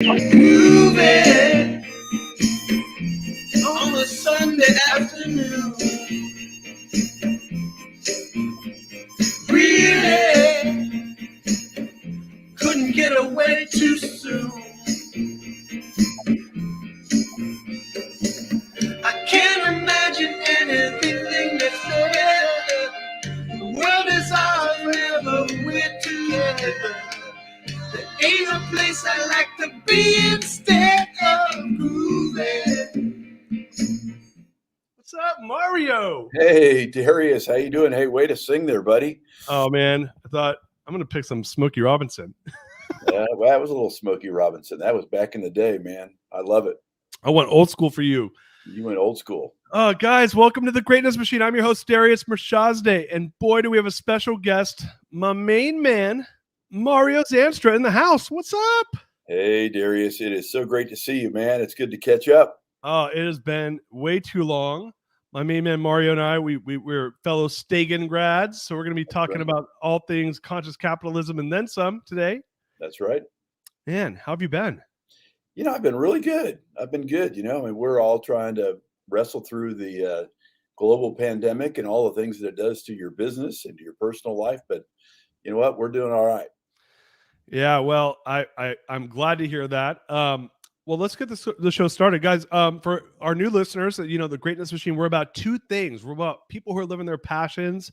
Moving on a Sunday afternoon. Really couldn't get away too soon. I can't imagine anything that's there. The world is ours wherever we're together. There ain't a place I like to be instead of grooving. What's up, Mario? Hey, Darius, how you doing? Hey, way to sing there, buddy. Oh, man. I thought I'm going to pick some Smokey Robinson. Well, that was a little Smokey Robinson. That was back in the day, man. I love it. I went old school for you. You went old school. Guys, welcome to the Greatness Machine. I'm your host, Darius Mirshahzadeh. And boy, do we have a special guest, my main man, Mario Zandstra, in the house. What's up? Hey, Darius, it is so great to see you, man. It's good to catch up. Oh, it has been way too long. My main man, Mario, and I, we're fellow Stagen grads. So we're going to be talking about all things conscious capitalism and then some today. That's right. Man, how have you been? You know, I've been really good. I've been good. You know, I mean, we're all trying to wrestle through the global pandemic and all the things that it does to your business and to your personal life. But you know what? We're doing all right. Yeah, well, I'm glad to hear that. Well, let's get the show started, guys. For our new listeners, you know, the Greatness Machine, we're about two things. We're about people who are living their passions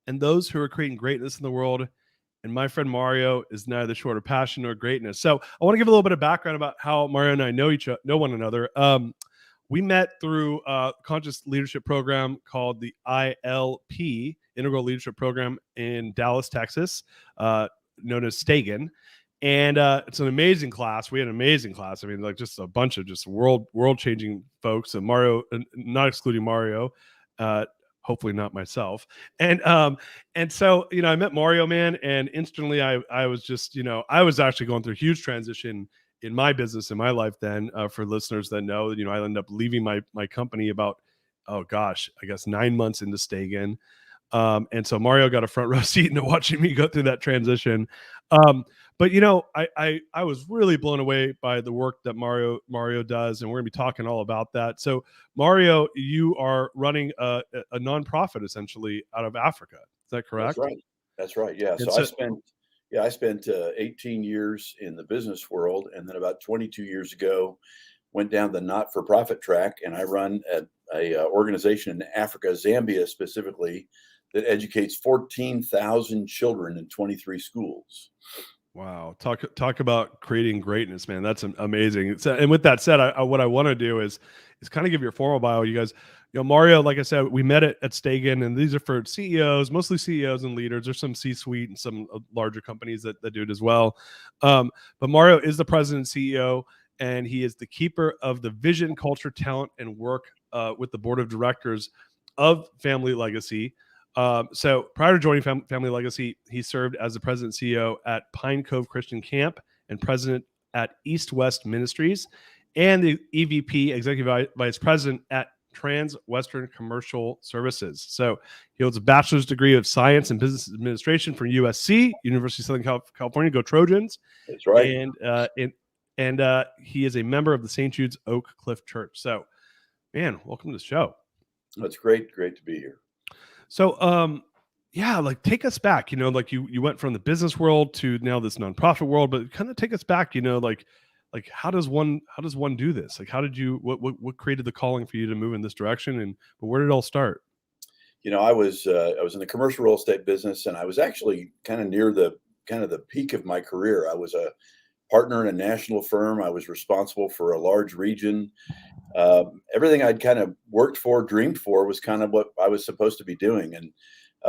and those who are creating greatness in the world. And my friend Mario is neither short of passion nor greatness. So I want to give a little bit of background about how Mario and I know one another. We met through a conscious leadership program called the ILP, Integral Leadership Program in Dallas, Texas, known as Stagen. And it's an amazing class. We had an amazing class. I mean, like just a bunch of just world-changing folks. And Mario, not excluding Mario, hopefully not myself. And so, you know, I met Mario, man, and instantly I was just, you know, I was actually going through a huge transition in my business, in my life then. For listeners that know, you know, I ended up leaving my company about, oh gosh, I guess 9 months into Stagen. And so Mario got a front row seat into watching me go through that transition. But you know, I was really blown away by the work that Mario does, and we're gonna be talking all about that. So Mario, you are running a nonprofit essentially out of Africa. Is that correct? That's right. Yeah. So I spent 18 years in the business world, and then about 22 years ago, went down the not-for-profit track, and I run a organization in Africa, Zambia specifically, that educates 14,000 children in 23 schools. Wow. Talk about creating greatness, man. That's amazing. And with that said, what I want to do is kind of give your formal bio. You guys, you know, Mario, like I said, we met at Stagen, and these are for CEOs, mostly CEOs and leaders. There's some C-suite and some larger companies that do it as well. But Mario is the president and CEO, and he is the keeper of the vision, culture, talent, and work with the board of directors of Family Legacy. So prior to joining Family Legacy, he served as the president and CEO at Pine Cove Christian Camp and president at East West Ministries and the EVP, executive vice president at Trans-Western Commercial Services. So he holds a bachelor's degree of science and business administration from USC, University of Southern California. Go Trojans. That's right. And he is a member of the St. Jude's Oak Cliff Church. So, man, welcome to the show. That's great. Great to be here. So, yeah, like take us back, you know, like you went from the business world to now this nonprofit world, but kind of take us back, you know, like how does one do this? Like, how did you, what created the calling for you to move in this direction? But where did it all start? You know, I was in the commercial real estate business, and I was actually kind of near the peak of my career. I was a partner in a national firm. I was responsible for a large region. Everything I'd kind of worked for, dreamed for, was kind of what I was supposed to be doing. And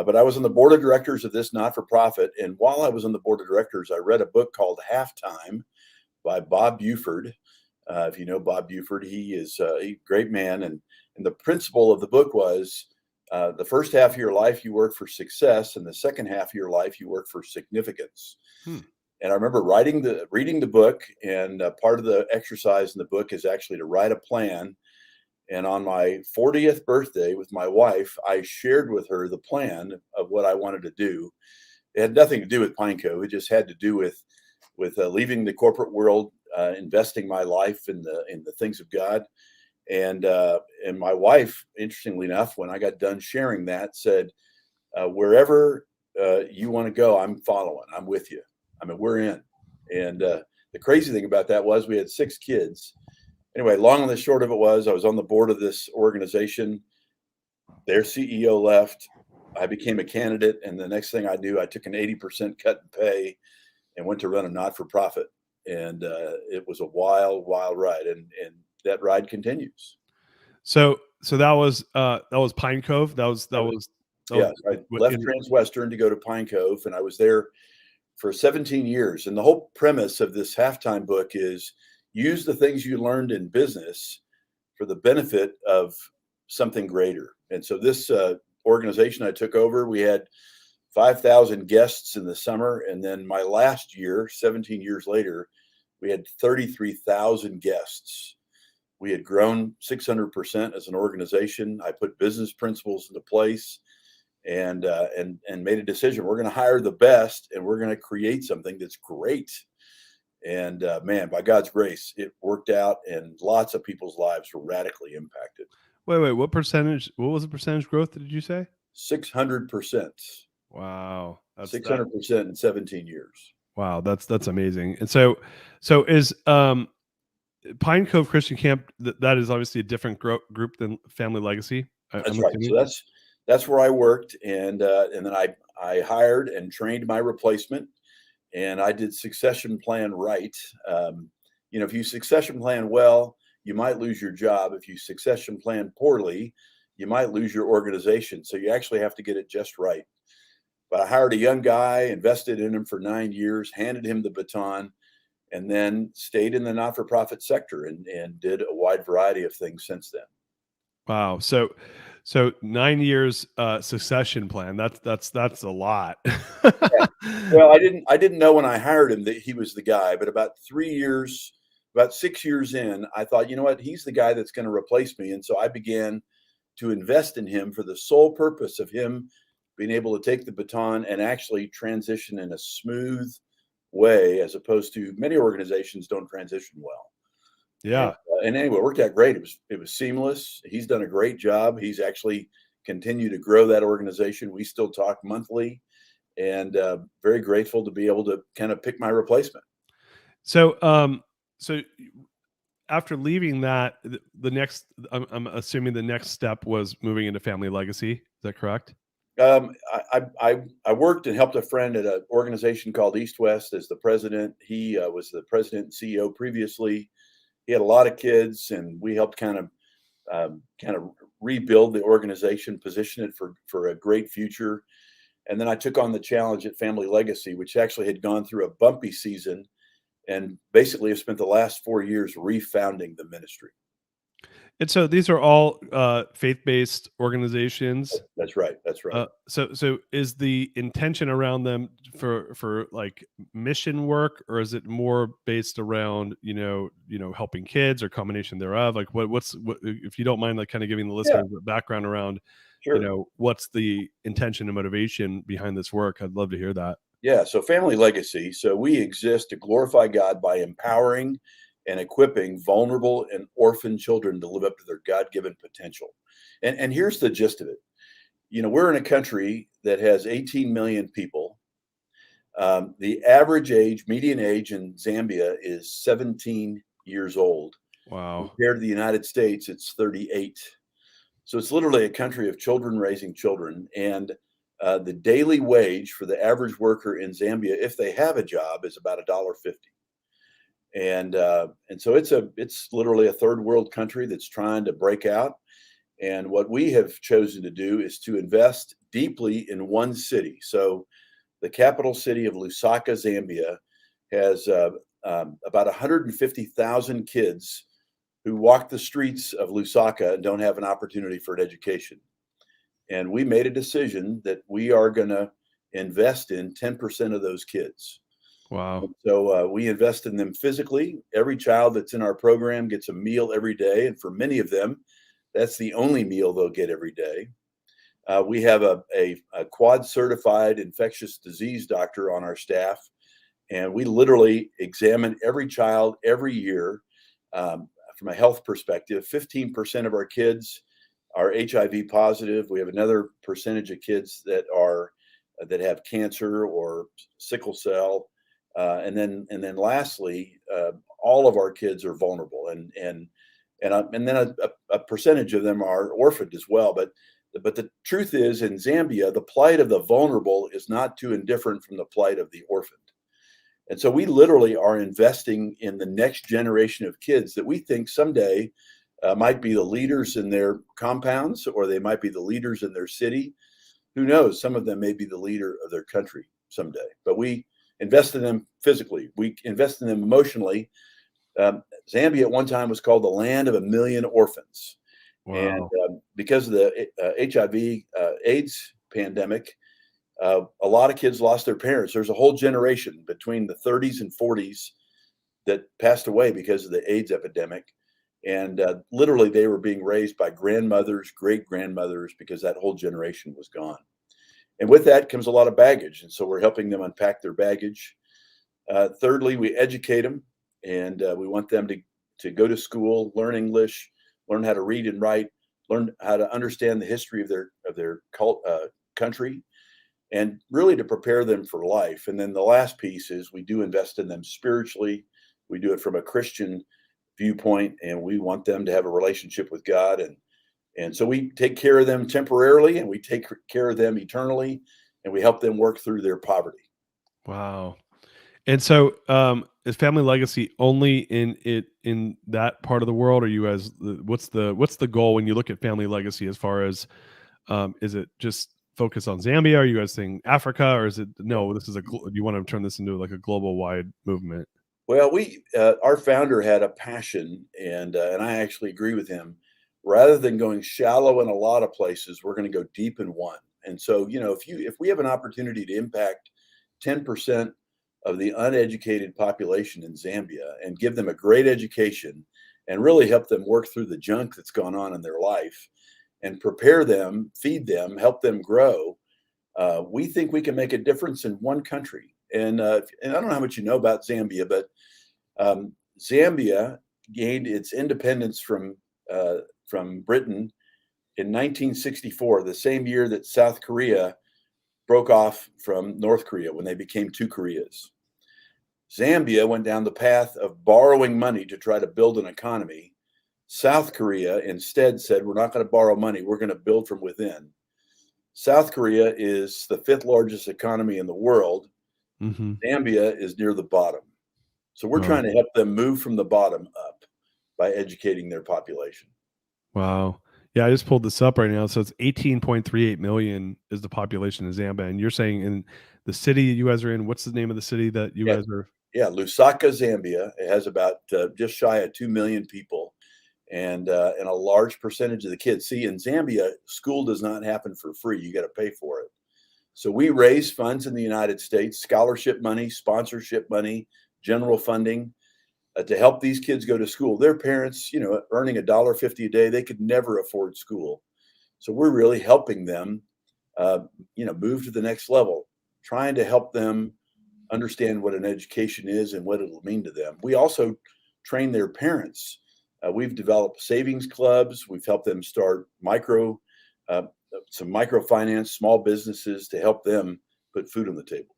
but I was on the board of directors of this not-for-profit. And while I was on the board of directors, I read a book called Halftime by Bob Buford. If you know Bob Buford, he is a great man. And the principle of the book was the first half of your life, you work for success. And the second half of your life, you work for significance. And I remember reading the book, and part of the exercise in the book is actually to write a plan. And on my 40th birthday with my wife, I shared with her the plan of what I wanted to do. It had nothing to do with Pine Cove. It just had to do with leaving the corporate world investing my life in the things of God. And my wife, interestingly enough, when I got done sharing that, said, wherever you want to go, I'm following. I'm with you. I mean, we're in. And the crazy thing about that was we had 6 kids. Anyway, long and the short of it was I was on the board of this organization. Their CEO left. I became a candidate. And the next thing I knew, I took an 80% cut in pay and went to run a not-for-profit. And it was a wild, wild ride. And that ride continues. So that was Pine Cove. That was I left Transwestern to go to Pine Cove, and I was there for 17 years. And the whole premise of this halftime book is use the things you learned in business for the benefit of something greater. And so this organization I took over, we had 5,000 guests in the summer. And then my last year, 17 years later, we had 33,000 guests. We had grown 600% as an organization. I put business principles into place and made a decision. We're going to hire the best, and we're going to create something that's great. And man, by God's grace, it worked out, and lots of people's lives were radically impacted. Wait, what was the percentage growth? Did you say? 600%. Wow. That's 600% in 17 years. Wow. That's amazing. And so is, Pine Cove Christian Camp, that is obviously a different group than Family Legacy. That's right. So that's where I worked, and then I hired and trained my replacement, and I did succession plan right. If you succession plan well, you might lose your job. If you succession plan poorly, you might lose your organization. So you actually have to get it just right. But I hired a young guy, invested in him for 9 years, handed him the baton, and then stayed in the not-for-profit sector and did a wide variety of things since then. Wow. So 9 years succession plan. That's a lot. Yeah. Well, I didn't know when I hired him that he was the guy, but about 6 years in, I thought, you know what, he's the guy that's going to replace me. And so I began to invest in him for the sole purpose of him being able to take the baton and actually transition in a smooth way, as opposed to many organizations don't transition well. Yeah. And anyway, it worked out great. It was seamless. He's done a great job. He's actually continued to grow that organization. We still talk monthly, and very grateful to be able to kind of pick my replacement. So after leaving that, I'm assuming the next step was moving into Family Legacy. Is that correct? I worked and helped a friend at an organization called East West as the president. He was the president and CEO previously. He had a lot of kids, and we helped kind of rebuild the organization, position it for a great future. And then I took on the challenge at Family Legacy, which actually had gone through a bumpy season, and basically have spent the last 4 years refounding the ministry. And so these are all faith-based organizations. That's right. So is the intention around them for like mission work, or is it more based around helping kids, or combination thereof? Like what if you don't mind, like kind of giving the listeners a background around, sure, what's the intention and motivation behind this work? I'd love to hear that. Yeah. So Family Legacy. So we exist to glorify God by empowering and equipping vulnerable and orphan children to live up to their God-given potential. And here's the gist of it. We're in a country that has 18 million people. The average median age in Zambia is 17 years old. Wow. Compared to the United States, it's 38. So it's literally a country of children raising children. And the daily wage for the average worker in Zambia, if they have a job, is about $1.50. And so it's literally a third world country that's trying to break out. And what we have chosen to do is to invest deeply in one city. So the capital city of Lusaka, Zambia, has about 150,000 kids who walk the streets of Lusaka and don't have an opportunity for an education. And we made a decision that we are going to invest in 10% of those kids. Wow. So we invest in them physically. Every child that's in our program gets a meal every day. And for many of them, that's the only meal they'll get every day. We have a quad certified infectious disease doctor on our staff. And we literally examine every child every year from a health perspective. 15% of our kids are HIV positive. We have another percentage of kids that have cancer or sickle cell, and then lastly, all of our kids are vulnerable, and then a percentage of them are orphaned as well. But the truth is, in Zambia, the plight of the vulnerable is not too indifferent from the plight of the orphaned. And so we literally are investing in the next generation of kids that we think someday might be the leaders in their compounds, or they might be the leaders in their city. Who knows? Some of them may be the leader of their country someday. But we invest in them physically. We invest in them emotionally. Zambia at one time was called the land of 1 million orphans. Wow. And because of the HIV AIDS pandemic, a lot of kids lost their parents. There's a whole generation between the 30s and 40s that passed away because of the AIDS epidemic. And literally, they were being raised by grandmothers, great-grandmothers, because that whole generation was gone. And with that comes a lot of baggage. And so we're helping them unpack their baggage. Thirdly, we educate them, and we want them to go to school, learn English, learn how to read and write, learn how to understand the history of their country, and really to prepare them for life. And then the last piece is we do invest in them spiritually. We do it from a Christian viewpoint, and we want them to have a relationship with God. And so we take care of them temporarily, and we take care of them eternally, and we help them work through their poverty. Wow. And so is family legacy only in that part of the world? Or you guys, what's the goal when you look at family legacy, as far as is it just focus on Zambia? Are you guys saying Africa, or is it no, this is do you want to turn this into like a global wide movement? Well, our founder had a passion, and I actually agree with him. Rather than going shallow in a lot of places, we're going to go deep in one. And so, if we have an opportunity to impact 10% of the uneducated population in Zambia and give them a great education and really help them work through the junk that's gone on in their life and prepare them, feed them, help them grow, we think we can make a difference in one country. And I don't know how much you know about Zambia, but Zambia gained its independence from Britain in 1964, the same year that South Korea broke off from North Korea, when they became two Koreas. Zambia went down the path of borrowing money to try to build an economy. South Korea instead said, we're not going to borrow money, we're going to build from within. South Korea is the 5th largest economy in the world. Mm-hmm. Zambia is near the bottom. So we're trying to help them move from the bottom up by educating their population. Wow. Yeah, I just pulled this up right now. So it's 18.38 million is the population of Zambia. And you're saying in the city you guys are in, what's the name of the city that you guys are? Yeah, Lusaka, Zambia. It has about just shy of 2 million people, and a large percentage of the kids. See, in Zambia, school does not happen for free. You got to pay for it. So we raise funds in the United States, scholarship money, sponsorship money, general funding, to help these kids go to school. Their parents, earning $1.50 a day, they could never afford school. So we're really helping them, move to the next level, trying to help them understand what an education is and what it'll mean to them. We also train their parents. We've developed savings clubs. We've helped them start some microfinance, small businesses, to help them put food on the table.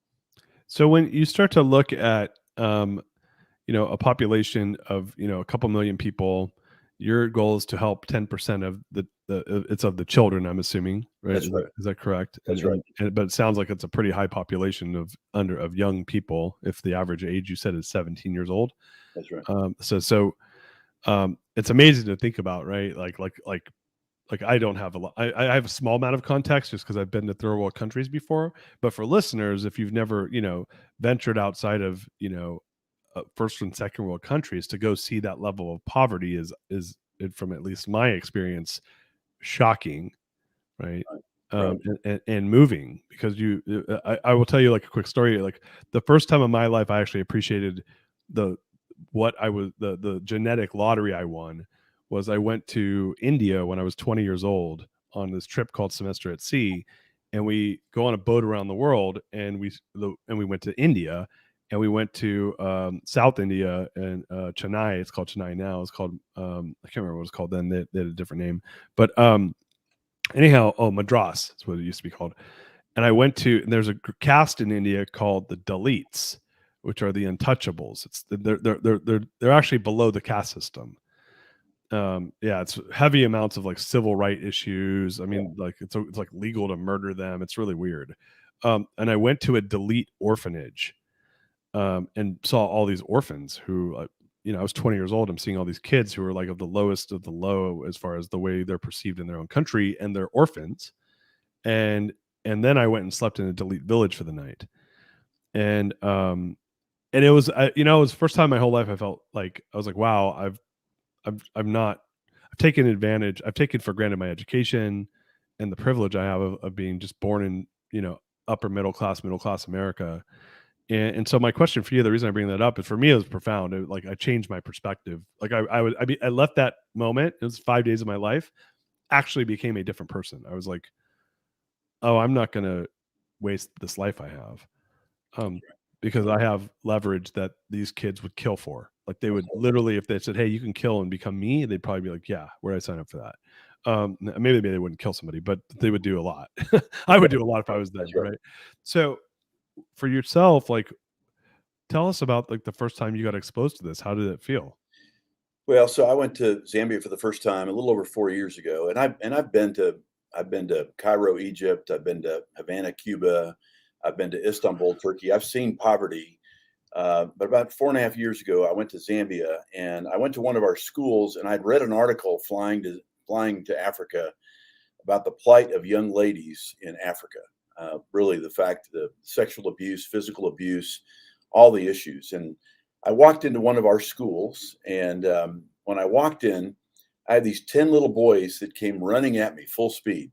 So when you start to look at, a population of, a couple million people, your goal is to help 10% of the children, I'm assuming, right? That's right. Is that correct? That's right. But it sounds like it's a pretty high population of young people. If the average age you said is 17 years old. That's right. So it's amazing to think about, right? Like I don't have a lot. I have a small amount of context just because I've been to third world countries before. But for listeners, if you've never, ventured outside of, first and second world countries, to go see that level of poverty is from at least my experience, shocking, right? And moving, because I will tell you like a quick story. Like the first time in my life I actually appreciated the genetic lottery I won was I went to India when I was 20 years old on this trip called Semester at Sea, and we go on a boat around the world, and we went to India, and we went to South India and Chennai. It's called Chennai now. It's called I can't remember what it was called then. They had a different name, but anyhow, Madras is what it used to be called. And I went to, and there's a caste in India called the Dalits, which are the untouchables. It's they're actually below the caste system. Yeah, it's heavy amounts of like civil right issues. I mean, like it's like legal to murder them. It's really weird. And I went to a Dalit orphanage, and saw all these orphans who, I was 20 years old. I'm seeing all these kids who are like of the lowest of the low as far as the way they're perceived in their own country, and they're orphans. And then I went and slept in a Dalit village for the night, and it was it was the first time in my whole life I felt like I was like, wow, I've taken advantage. I've taken for granted my education and the privilege I have of being just born in, upper middle class America. And so my question for you, the reason I bring that up is, for me, it was profound. I changed my perspective. Like I left that moment. It was 5 days of my life, actually became a different person. I was like, oh, I'm not going to waste this life I have. Because I have leverage that these kids would kill for. Like they would literally, if they said, hey, you can kill and become me, they'd probably be like, yeah, where'd I sign up for that? Maybe they wouldn't kill somebody, but they would do a lot. I would do a lot if I was them, right? So for yourself, like, tell us about like the first time you got exposed to this. How did it feel? Well, so I went to Zambia for the first time a little over 4 years ago, and I've been to Cairo, Egypt. I've been to Havana, Cuba. I've been to Istanbul, Turkey. I've seen poverty. But about 4.5 years ago, I went to Zambia, and I went to one of our schools, and I'd read an article flying to Africa about the plight of young ladies in Africa. Really, the fact, the sexual abuse, physical abuse, all the issues. And I walked into one of our schools, and when I walked in, I had these 10 little boys that came running at me full speed.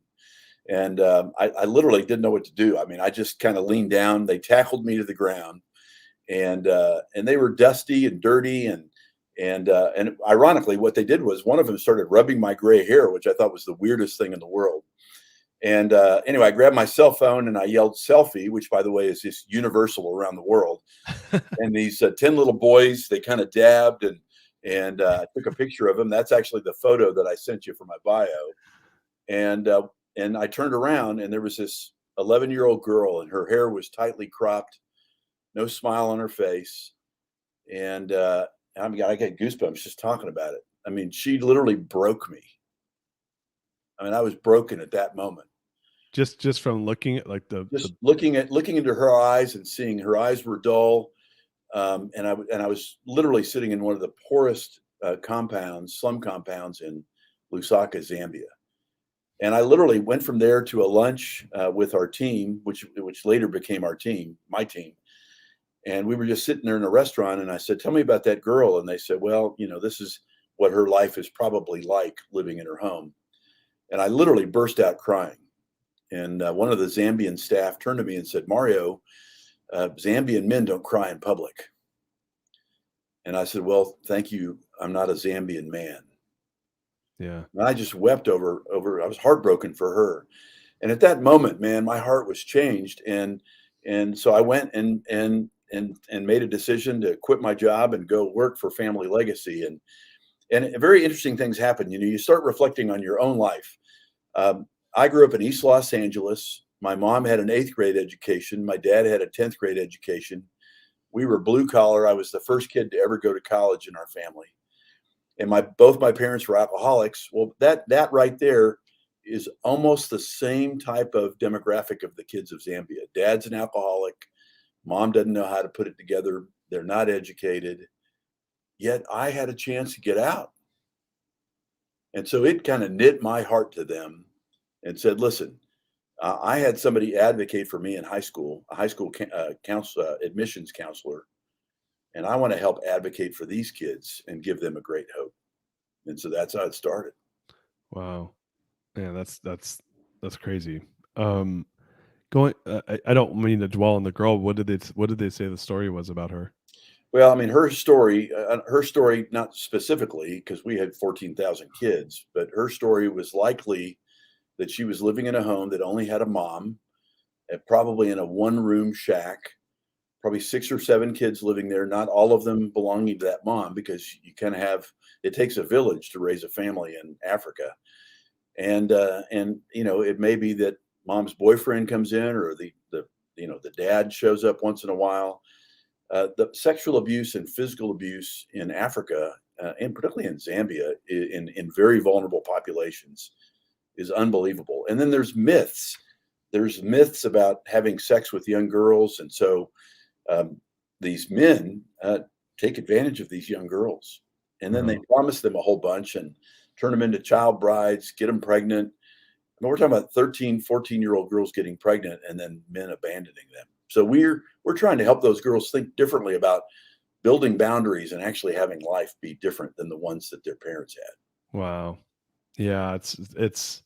And I literally didn't know what to do. I mean, I just kind of leaned down. They tackled me to the ground, and they were dusty and dirty. And ironically, what they did was one of them started rubbing my gray hair, which I thought was the weirdest thing in the world. And anyway, I grabbed my cell phone and I yelled selfie, which, by the way, is just universal around the world. And these 10 little boys, they kind of dabbed and took a picture of them. That's actually the photo that I sent you for my bio. And I turned around, and there was this 11-year-old girl, and her hair was tightly cropped, no smile on her face. And I get goosebumps just talking about it. I mean, she literally broke me. I mean, I was broken at that moment. Just from looking at like looking into her eyes and seeing her eyes were dull. And I was literally sitting in one of the poorest slum compounds in Lusaka, Zambia. And I literally went from there to a lunch with our team, which later became my team. And we were just sitting there in a restaurant, and I said, tell me about that girl. And they said, well, this is what her life is probably like living in her home. And I literally burst out crying. And one of the Zambian staff turned to me and said, Mario, Zambian men don't cry in public. And I said, well, thank you. I'm not a Zambian man. Yeah. And I just wept over, I was heartbroken for her. And at that moment, man, my heart was changed. And so I went and made a decision to quit my job and go work for Family Legacy. And very interesting things happen. You start reflecting on your own life. I grew up in East Los Angeles. My mom had an 8th grade education. My dad had a 10th grade education. We were blue collar. I was the first kid to ever go to college in our family. And both my parents were alcoholics. Well, that right there is almost the same type of demographic of the kids of Zambia. Dad's an alcoholic. Mom doesn't know how to put it together. They're not educated. Yet I had a chance to get out. And so it kind of knit my heart to them and said, listen, I had somebody advocate for me in high school, a high school admissions counselor. And I want to help advocate for these kids and give them a great hope. And so that's how it started. Wow. Yeah, that's crazy. I don't mean to dwell on the girl. What did they say the story was about her? Well, I mean, her story, not specifically because we had 14,000 kids, but her story was likely that she was living in a home that only had a mom, probably in a one-room shack. probably 6 or 7 kids living there, not all of them belonging to that mom, because you kind of have, it takes a village to raise a family in Africa. And it may be that mom's boyfriend comes in, or the dad shows up once in a while. The sexual abuse and physical abuse in Africa, and particularly in Zambia, in very vulnerable populations, is unbelievable. And then there's myths. There's myths about having sex with young girls, and so these men take advantage of these young girls, and then they promise them a whole bunch and turn them into child brides, get them pregnant. I mean, we're talking about 13, 14-year-old girls getting pregnant and then men abandoning them. So we're trying to help those girls think differently about building boundaries and actually having life be different than the ones that their parents had. Wow. Yeah, it's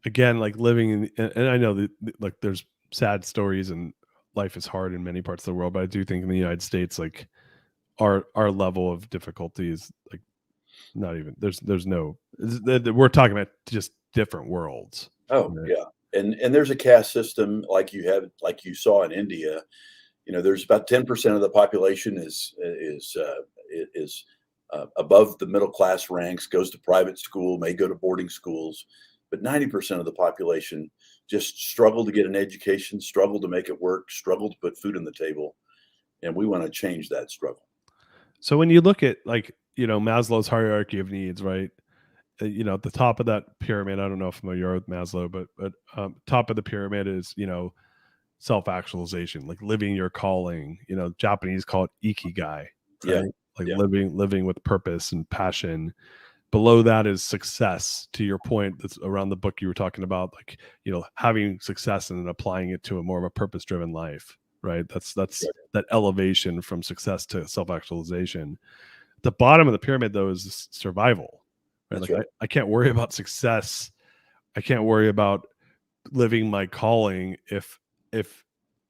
again, like living in, and I know that like there's sad stories and life is hard in many parts of the world, but I do think in the United States, like our level of difficulty is like not even, there's no, we're talking about just different worlds. Oh, right? yeah. And there's a caste system like you saw in India. There's about 10% of the population is above the middle class ranks, goes to private school, may go to boarding schools, but 90% of the population just struggle to get an education, struggle to make it work, struggle to put food on the table. And we want to change that struggle. So when you look at like, Maslow's hierarchy of needs, right? At the top of that pyramid, I don't know if you are with Maslow, but top of the pyramid is, self-actualization, like living your calling. Japanese call it ikigai, right? Yeah. Like living with purpose and passion. Below that is success, to your point, that's around the book you were talking about, like, having success and then applying it to a more of a purpose-driven life, right? That's Right. that elevation from success to self-actualization. The bottom of the pyramid, though, is survival. Right? That's Like right. I can't worry about success. I can't worry about living my calling if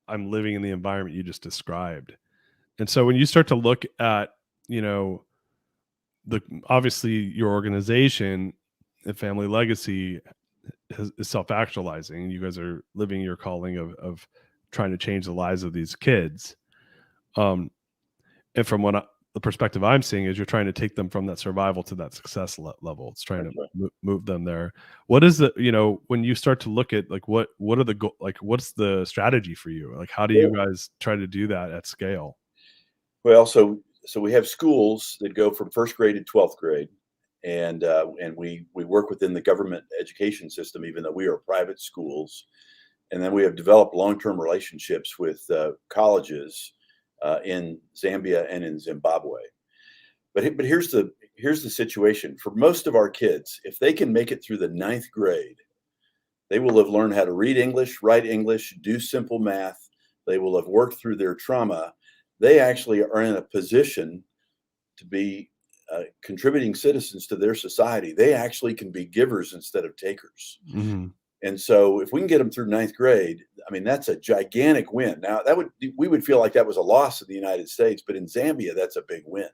I'm living in the environment you just described. And so when you start to look at, obviously your organization and family legacy is self-actualizing. You guys are living your calling of trying to change the lives of these kids. And from the perspective I'm seeing is you're trying to take them from that survival to that success level. It's trying That's to right. move them there. What is the, when you start to look at like, what are the like, what's the strategy for you? Like, how do you guys try to do that at scale? Well, so we have schools that go from first grade to 12th grade, and we work within the government education system, even though we are private schools. And then we have developed long-term relationships with colleges in Zambia and in Zimbabwe. But here's the situation. For most of our kids, if they can make it through the 9th grade, they will have learned how to read English, write English, do simple math. They will have worked through their trauma. They actually are in a position to be contributing citizens to their society. They actually can be givers instead of takers. Mm-hmm. And so if we can get them through 9th grade, I mean, that's a gigantic win. Now we would feel like that was a loss in the United States, but in Zambia, that's a big win.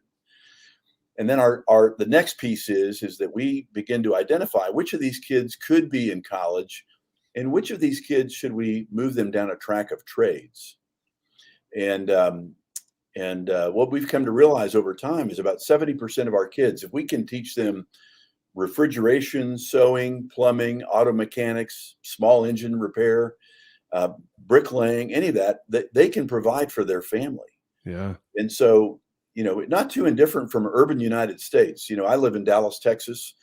And then the next piece is that we begin to identify which of these kids could be in college and which of these kids should we move them down a track of trades. And what we've come to realize over time is about 70% of our kids, if we can teach them refrigeration, sewing, plumbing, auto mechanics, small engine repair, bricklaying, any of that they can provide for their family. Yeah. And so, not too indifferent from urban United States. I live in Dallas, Texas.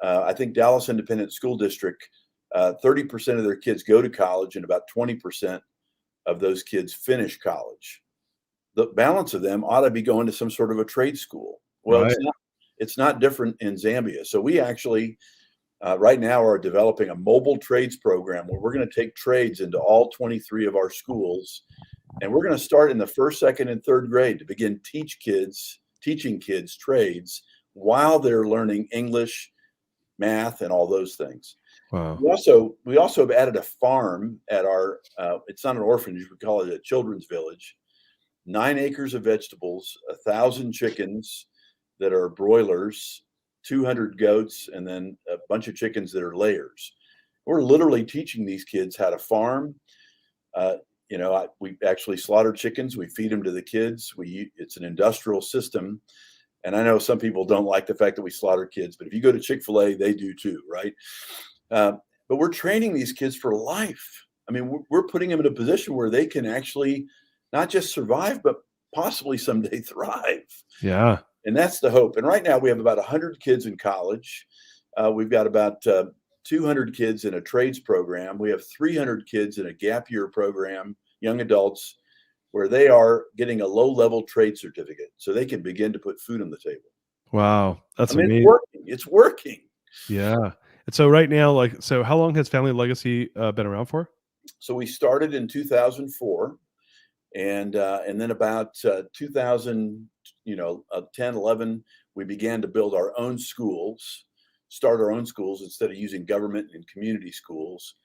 I think Dallas Independent School District, 30% of their kids go to college and about 20% of those kids finish college. The balance of them ought to be going to some sort of a trade school. Well, right. It's not different in Zambia. So we actually right now are developing a mobile trades program where we're going to take trades into all 23 of our schools. And we're going to start in the 1st, 2nd, and 3rd grade to begin teaching kids trades while they're learning English, math, and all those things. Wow. We also have added a farm at our, it's not an orphanage, we call it a children's village. 9 acres of vegetables, 1,000 chickens that are broilers, 200 goats, and then a bunch of chickens that are layers. We're literally teaching these kids how to farm, we actually slaughter chickens. We feed them to the kids. It's an industrial system. And I know some people don't like the fact that we slaughter kids, but if you go to Chick-fil-A, they do too, right? But we're training these kids for life. I mean, we're putting them in a position where they can actually not just survive, but possibly someday thrive. Yeah. And that's the hope. And right now we have about 100 kids in college. We've got about 200 kids in a trades program. We have 300 kids in a gap year program, young adults, where they are getting a low-level trade certificate so they can begin to put food on the table. Wow. That's I mean, amazing. it's working. It's working. Yeah. And so right now, so how long has Family Legacy been around for? So we started in 2004, and then about 2010, 11, we began to build our own schools, start our own schools instead of using government and community schools.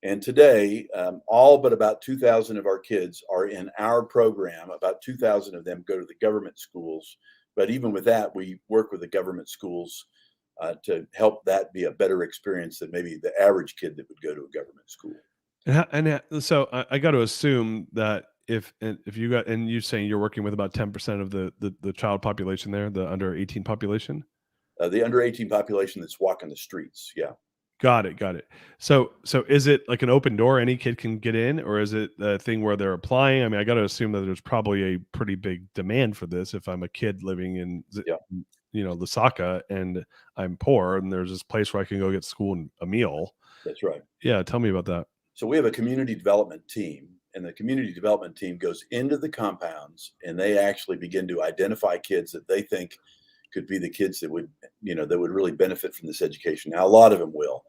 And today, all but about 2,000 of our kids are in our program. About 2,000 of them go to the government schools. But even with that, we work with the government schools to help that be a better experience than maybe the average kid that would go to a government school. So I got to assume that if you got, and you're saying you're working with about 10% of the child population there, the under 18 population? The under 18 population that's walking the streets. Yeah. Got it. So is it like an open door? Any kid can get in, or is it a thing where they're applying? I mean, I got to assume that there's probably a pretty big demand for this. If I'm a kid living in, Lusaka, and I'm poor, and there's this place where I can go get school and a meal. That's right. Yeah, tell me about that. So we have a community development team, and the community development team goes into the compounds, and they actually begin to identify kids that they think could be the kids that would really benefit from this education. Now, a lot of them will,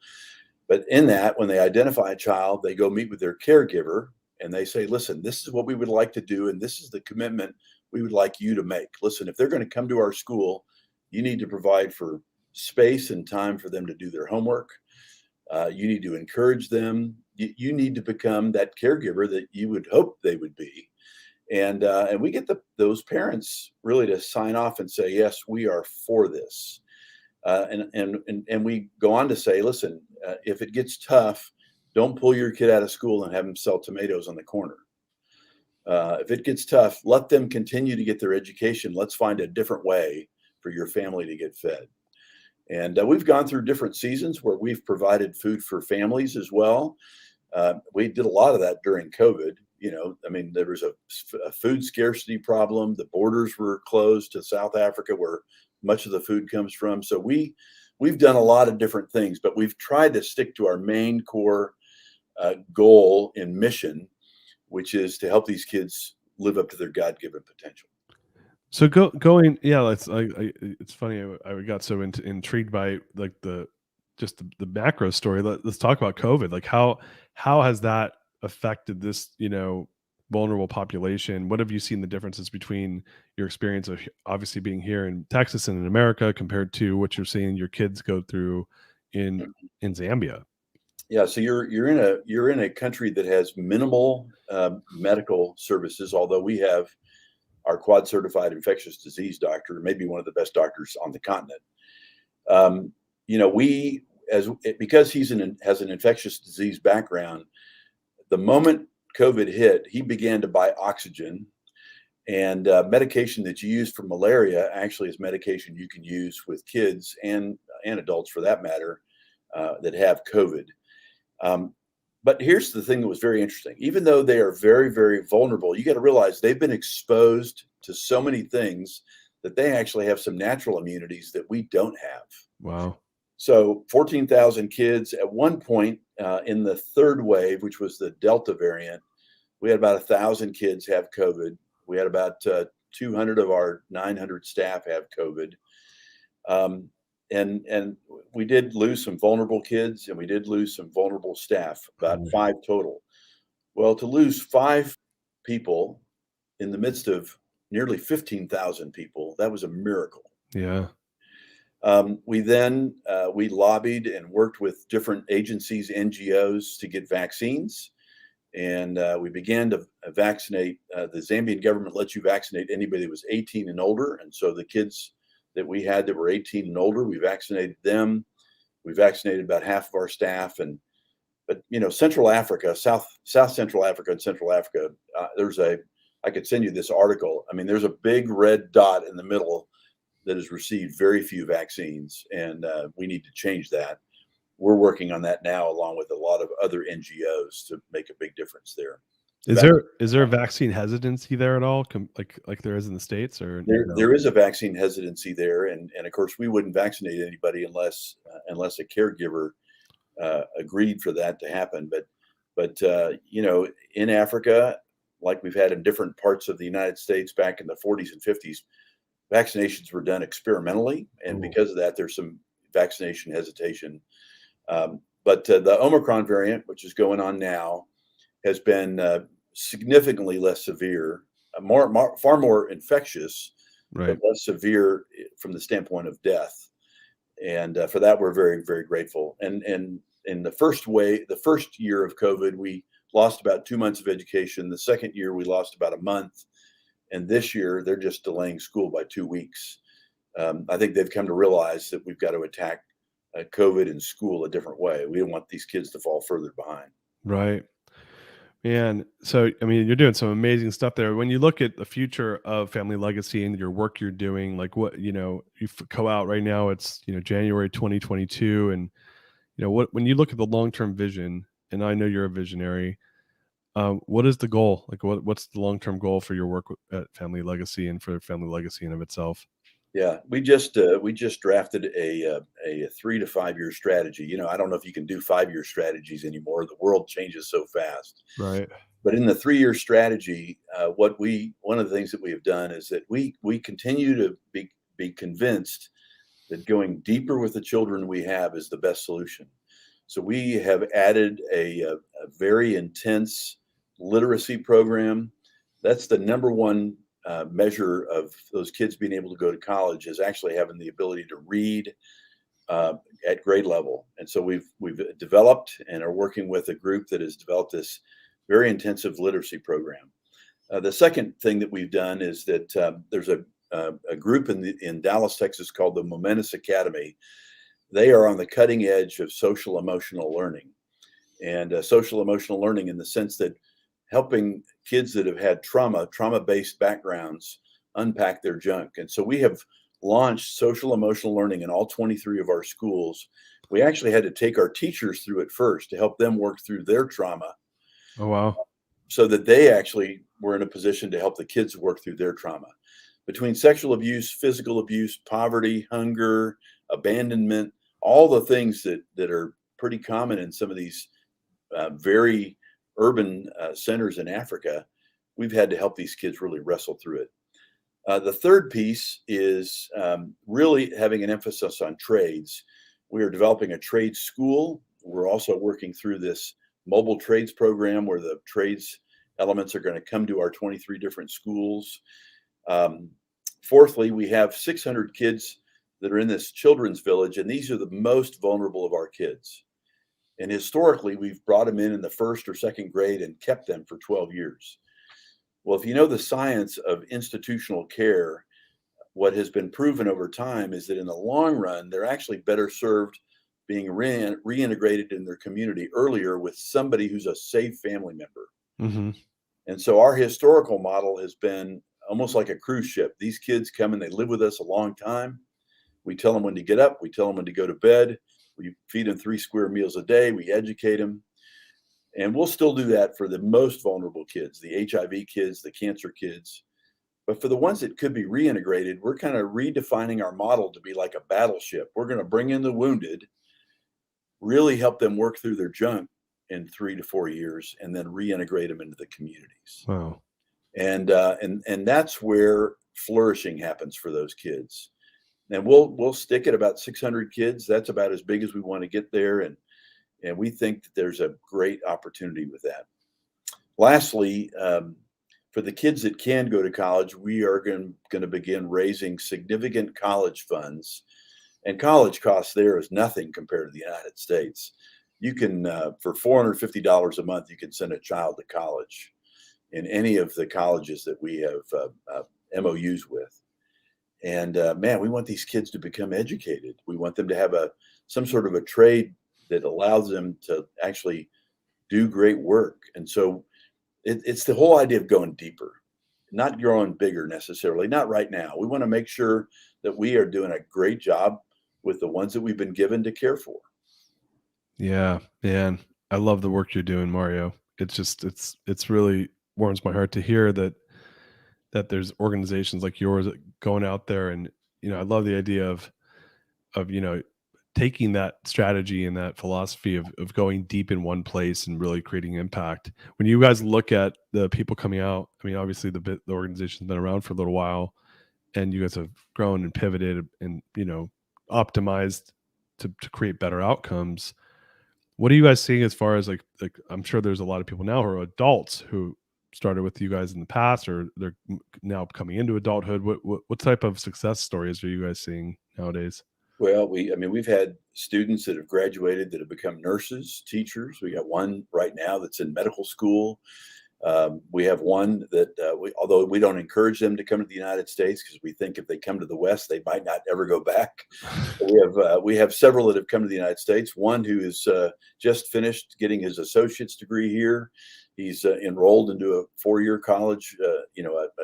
but in that, when they identify a child, they go meet with their caregiver and they say, listen, this is what we would like to do. And this is the commitment we would like you to make. Listen, if they're going to come to our school, you need to provide for space and time for them to do their homework. You need to encourage them. You need to become that caregiver that you would hope they would be. And we get those parents really to sign off and say, yes, we are for this. And we go on to say, listen, if it gets tough, don't pull your kid out of school and have them sell tomatoes on the corner. If it gets tough, let them continue to get their education. Let's find a different way for your family to get fed. And we've gone through different seasons where we've provided food for families as well. We did a lot of that during COVID. There was a food scarcity problem. The borders were closed to South Africa, where much of the food comes from. So we've done a lot of different things, but we've tried to stick to our main core goal and mission, which is to help these kids live up to their God-given potential. So it's funny. I got so intrigued by like the macro story. Let's talk about COVID. Like how has that affected this, vulnerable population? What have you seen the differences between your experience of obviously being here in Texas and in America compared to what you're seeing your kids go through in Zambia? Yeah, so you're in a country that has minimal medical services, although we have our quad certified infectious disease doctor, maybe one of the best doctors on the continent. Because he has an infectious disease background, the moment COVID hit, he began to buy oxygen, and medication that you use for malaria actually is medication you can use with kids and adults for that matter that have COVID. But here's the thing that was very interesting. Even though they are very, very vulnerable, you got to realize they've been exposed to so many things that they actually have some natural immunities that we don't have. Wow. So 14,000 kids at one point in the third wave, which was the Delta variant, we had about 1,000 kids have COVID. We had about 200 of our 900 staff have COVID. And we did lose some vulnerable kids, and we did lose some vulnerable staff, about 5 total. Well, to lose 5 people in the midst of nearly 15,000 people, that was a miracle. Yeah. We lobbied and worked with different agencies, NGOs, to get vaccines. And we began to vaccinate. The Zambian government lets you vaccinate anybody that was 18 and older. And so the kids that we had that were 18 and older, we vaccinated them. We vaccinated about half of our staff. And but Central Africa, South Central Africa and Central Africa, I could send you this article. I mean, there's a big red dot in the middle that has received very few vaccines, and we need to change that. We're working on that now, along with a lot of other NGOs, to make a big difference there. Is there vaccine hesitancy there at all, like there is in the States, or there is a vaccine hesitancy there, and of course we wouldn't vaccinate anybody unless a caregiver agreed for that to happen. But in Africa, like we've had in different parts of the United States back in the 40s and 50s, vaccinations were done experimentally, and because of that, there's some vaccination hesitation. But the Omicron variant, which is going on now, has been significantly less severe, far more infectious, right, but less severe from the standpoint of death. And for that, we're very, very grateful. And in the first year of COVID, we lost about 2 months of education. The second year, we lost about a month. And this year, they're just delaying school by 2 weeks. I think they've come to realize that we've got to attack COVID in school a different way. We don't want these kids to fall further behind. Right. And so, I mean, you're doing some amazing stuff there. When you look at the future of Family Legacy and your work you're doing, like what, you go out right now, it's, January 2022. And, when you look at the long-term vision, and I know you're a visionary, what is the goal? Like what's the long-term goal for your work at Family Legacy and for Family Legacy in of itself? Yeah, we just drafted a 3 to 5 year strategy. I don't know if you can do 5-year strategies anymore. The world changes so fast. Right. But in the 3-year strategy, one of the things that we have done is that we continue to be convinced that going deeper with the children we have is the best solution. So we have added a very intense literacy program. That's the number one measure of those kids being able to go to college, is actually having the ability to read at grade level. And so we've developed and are working with a group that has developed this very intensive literacy program. The second thing that we've done is that there's a group in Dallas, Texas called the Momentous Academy. They are on the cutting edge of social emotional learning, and social emotional learning in the sense that helping kids that have had trauma-based backgrounds unpack their junk. And so we have launched social emotional learning in all 23 of our schools. We actually had to take our teachers through it first to help them work through their trauma. Oh, wow. So that they actually were in a position to help the kids work through their trauma. Between sexual abuse, physical abuse, poverty, hunger, abandonment, all the things that are pretty common in some of these very urban centers in Africa, we've had to help these kids really wrestle through it. The third piece is really having an emphasis on trades. We are developing a trade school. We're also working through this mobile trades program where the trades elements are going to come to our 23 different schools. Fourthly, we have 600 kids that are in this children's village, and these are the most vulnerable of our kids. And historically, we've brought them in the first or second grade and kept them for 12 years. Well, if you know the science of institutional care, what has been proven over time is that in the long run, they're actually better served being reintegrated in their community earlier with somebody who's a safe family member. Mm-hmm. And so our historical model has been almost like a cruise ship. These kids come and they live with us a long time. We tell them when to get up. We tell them when to go to bed. We feed them 3 square meals a day. We educate them. And we'll still do that for the most vulnerable kids, the HIV kids, the cancer kids. But for the ones that could be reintegrated, we're kind of redefining our model to be like a battleship. We're going to bring in the wounded, really help them work through their junk in 3 to 4 years, and then reintegrate them into the communities. Wow. And that's where flourishing happens for those kids. And we'll stick at about 600 kids. That's about as big as we want to get there. And we think that there's a great opportunity with that. Lastly, for the kids that can go to college, we are going to begin raising significant college funds. And college costs there is nothing compared to the United States. You can, for $450 a month, you can send a child to college in any of the colleges that we have MOUs with. And man, we want these kids to become educated. We want them to have some sort of a trade that allows them to actually do great work. And so it's the whole idea of going deeper, not growing bigger necessarily, not right now. We want to make sure that we are doing a great job with the ones that we've been given to care for. Yeah, man. I love the work you're doing, Mario. It's just it's really warms my heart to hear that there's organizations like yours going out there. And I love the idea of taking that strategy and that philosophy of going deep in one place and really creating impact. When you guys look at the people coming out, I mean, obviously the organization's been around for a little while, and you guys have grown and pivoted and optimized to create better outcomes. What are you guys seeing as far as like I'm sure there's a lot of people now who are adults who started with you guys in the past, or they're now coming into adulthood. What type of success stories are you guys seeing nowadays? Well, we've had students that have graduated that have become nurses, teachers. We got one right now that's in medical school. We have one that, although we don't encourage them to come to the United States because we think if they come to the West, they might not ever go back. We have several that have come to the United States. One who is just finished getting his associate's degree here. He's enrolled into a 4-year college, a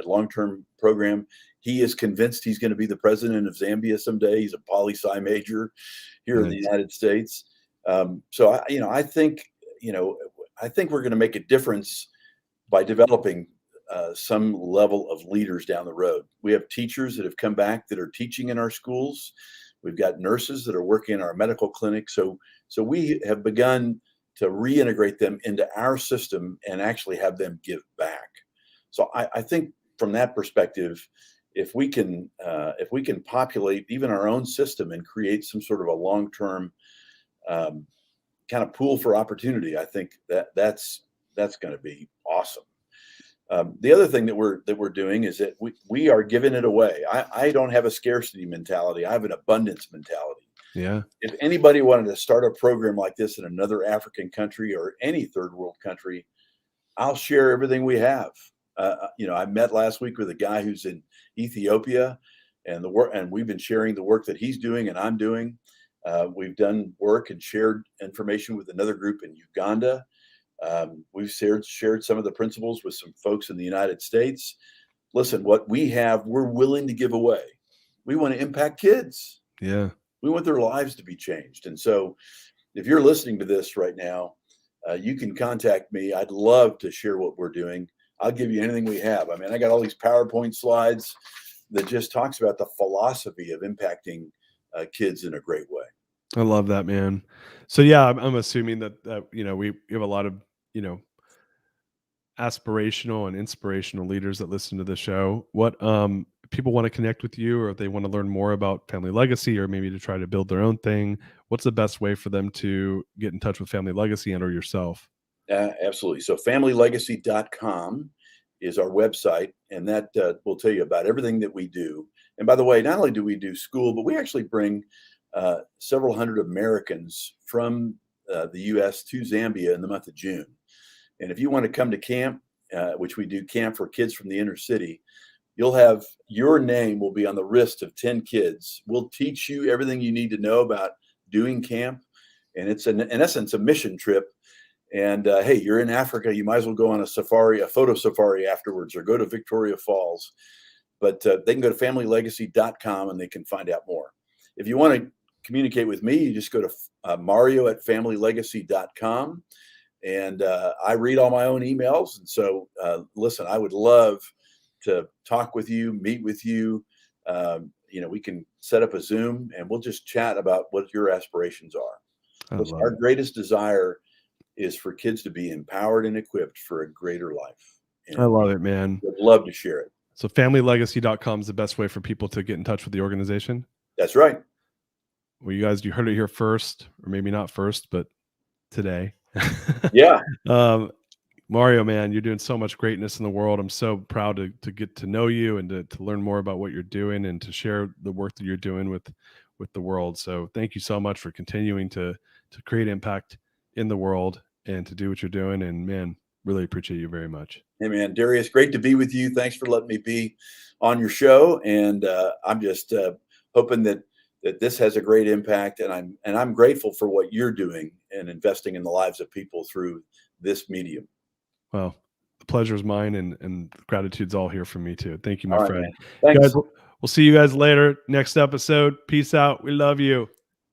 long-term program. He is convinced he's going to be the president of Zambia someday. He's a poli-sci major here in the United States. So I think we're going to make a difference by developing some level of leaders down the road. We have teachers that have come back that are teaching in our schools. We've got nurses that are working in our medical clinic. So we have begun to reintegrate them into our system and actually have them give back. So I think from that perspective, if we can populate even our own system and create some sort of a long-term kind of pool for opportunity, I think that's going to be awesome. The other thing that we're doing is that we are giving it away. I don't have a scarcity mentality. I have an abundance mentality. Yeah. If anybody wanted to start a program like this in another African country or any third world country, I'll share everything we have. I met last week with a guy who's in Ethiopia, and we've been sharing the work that he's doing and I'm doing. We've done work and shared information with another group in Uganda. We've shared some of the principles with some folks in the United States. Listen, what we have, we're willing to give away. We want to impact kids. Yeah. We want their lives to be changed. And so if you're listening to this right now, you can contact me. I'd love to share what we're doing. I'll give you anything we have. I mean, I got all these PowerPoint slides that just talks about the philosophy of impacting kids in a great way. I love that, man. So yeah, I'm assuming that we have a lot of aspirational and inspirational leaders that listen to the show. What people want to connect with you, or if they want to learn more about Family Legacy, or maybe to try to build their own thing, what's the best way for them to get in touch with Family Legacy and or yourself? Absolutely. So familylegacy.com is our website, and that will tell you about everything that we do. And by the way, not only do we do school, but we actually bring several hundred Americans from the U.S. to Zambia in the month of June. And if you want to come to camp, which we do camp for kids from the inner city, you'll have your name will be on the wrist of 10 kids. We'll teach you everything you need to know about doing camp. And it's in essence, a mission trip. And hey, you're in Africa, you might as well go on a photo safari afterwards, or go to Victoria Falls. But they can go to familylegacy.com and they can find out more. If you want to communicate with me, you just go to mario@familylegacy.com. And I read all my own emails. And so, listen, I would love to talk with you, meet with you. We can set up a Zoom and we'll just chat about what your aspirations are. Listen, our greatest desire is for kids to be empowered and equipped for a greater life. And I love it, man. Would love to share it. So familylegacy.com is the best way for people to get in touch with the organization? That's right. Well, you heard it here first, or maybe not first, but today. Yeah. Mario, man, you're doing so much greatness in the world. I'm so proud to get to know you and to learn more about what you're doing and to share the work that you're doing with the world. So thank you so much for continuing to create impact in the world and to do what you're doing. And man, really appreciate you very much. Hey man, Darius, great to be with you. Thanks for letting me be on your show. And I'm just hoping that that this has a great impact, and I'm grateful for what you're doing and investing in the lives of people through this medium. Well, the pleasure is mine, and gratitude's all here for me too. Thank you, my All right, friend. man. Thanks. Guys, we'll see you guys later. Next episode. Peace out. We love you.